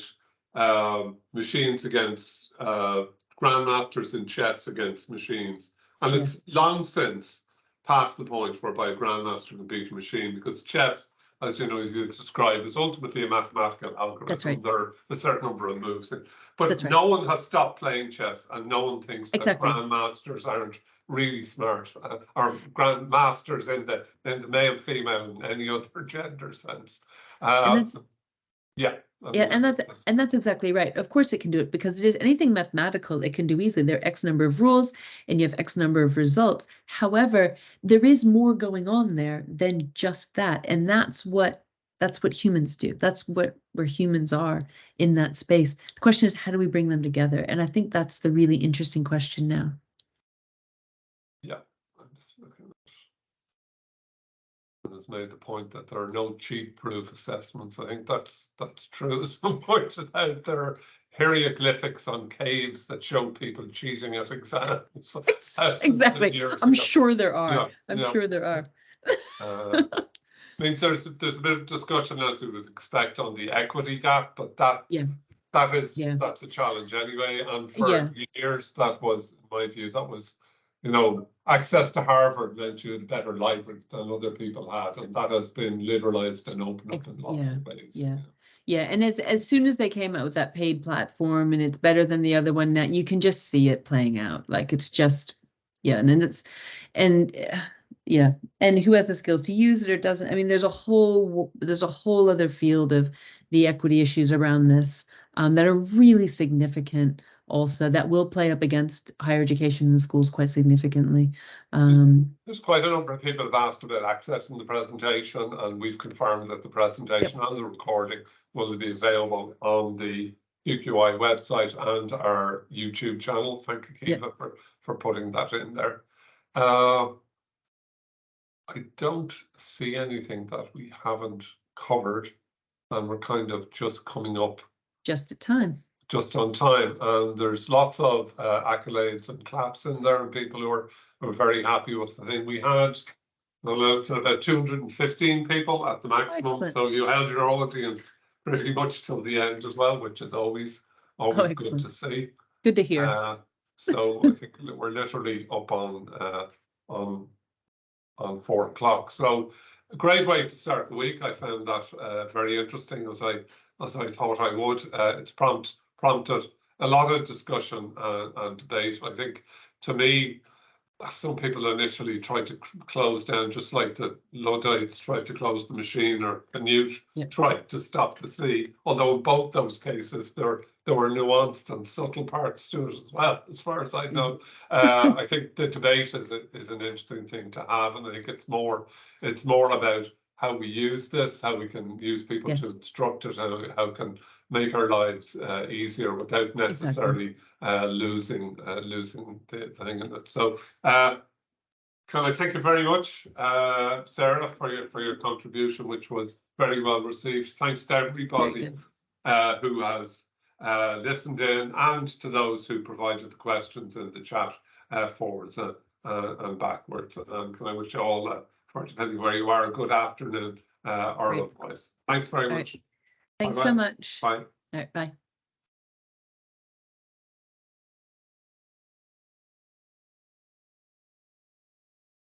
machines against grandmasters in chess against machines, and it's long since past the point whereby a grandmaster can beat a machine, because chess, as you know, as you described, is ultimately a mathematical algorithm. That's right. There are a certain number of moves, but That's right. no one has stopped playing chess, and no one thinks Exactly. that grandmasters aren't really smart, or grandmasters in the male, female, and any other gender sense. And that's and that's exactly right. Of course it can do it, because it is anything mathematical, it can do easily. There are X number of rules and you have X number of results. However, there is more going on there than just that. And that's what humans do. That's where humans are in that space. The question is, how do we bring them together? And I think that's the really interesting question now. Yeah. I'm just looking at it. Has made the point that there are no cheat-proof assessments. I think that's true. Some pointed out there are hieroglyphics on caves that show people cheating at exams. Exactly. I'm sure there are. Yeah, I'm sure there are. I mean, there's a bit of discussion, as we would expect, on the equity gap, but that's a challenge anyway. And for years, that was, in my view, you know, access to Harvard meant you had a better library than other people had, and that has been liberalized and opened up in lots of ways. Yeah, and as soon as they came out with that paid platform, and it's better than the other one, now you can just see it playing out. Like, it's just, and who has the skills to use it or doesn't. I mean, there's a whole other field of the equity issues around this that are really significant also, that will play up against higher education in schools quite significantly. There's quite a number of people have asked about accessing the presentation, and we've confirmed that the presentation and the recording will be available on the UQI website and our YouTube channel. Thank you, Kiva, for putting that in there. I don't see anything that we haven't covered, and we're kind of just coming up just on time, and there's lots of accolades and claps in there, and people who are very happy with the thing. We had about 215 people at the maximum. Excellent. So you held your audience pretty much till the end as well, which is always good to see. Good to hear. So I think we're literally up on 4 o'clock. So a great way to start the week. I found that very interesting, as I thought I would. It's prompted a lot of discussion and debate. I think, to me, some people initially tried to close down, just like the Luddites tried to close the machine, or Canute tried to stop the sea. Although in both those cases, there were nuanced and subtle parts to it as well, as far as I know. I think the debate is an interesting thing to have, and I think it's more about how we use this, how we can use people to instruct it, how can make our lives easier without necessarily losing the thing in it. So can I thank you very much, Sarah, for your contribution, which was very well received. Thanks to everybody who has listened in, and to those who provided the questions in the chat forwards and backwards. And can I wish you all, for depending where you are, a good afternoon or otherwise. Thanks very much. Thanks so much. Bye. All right, bye.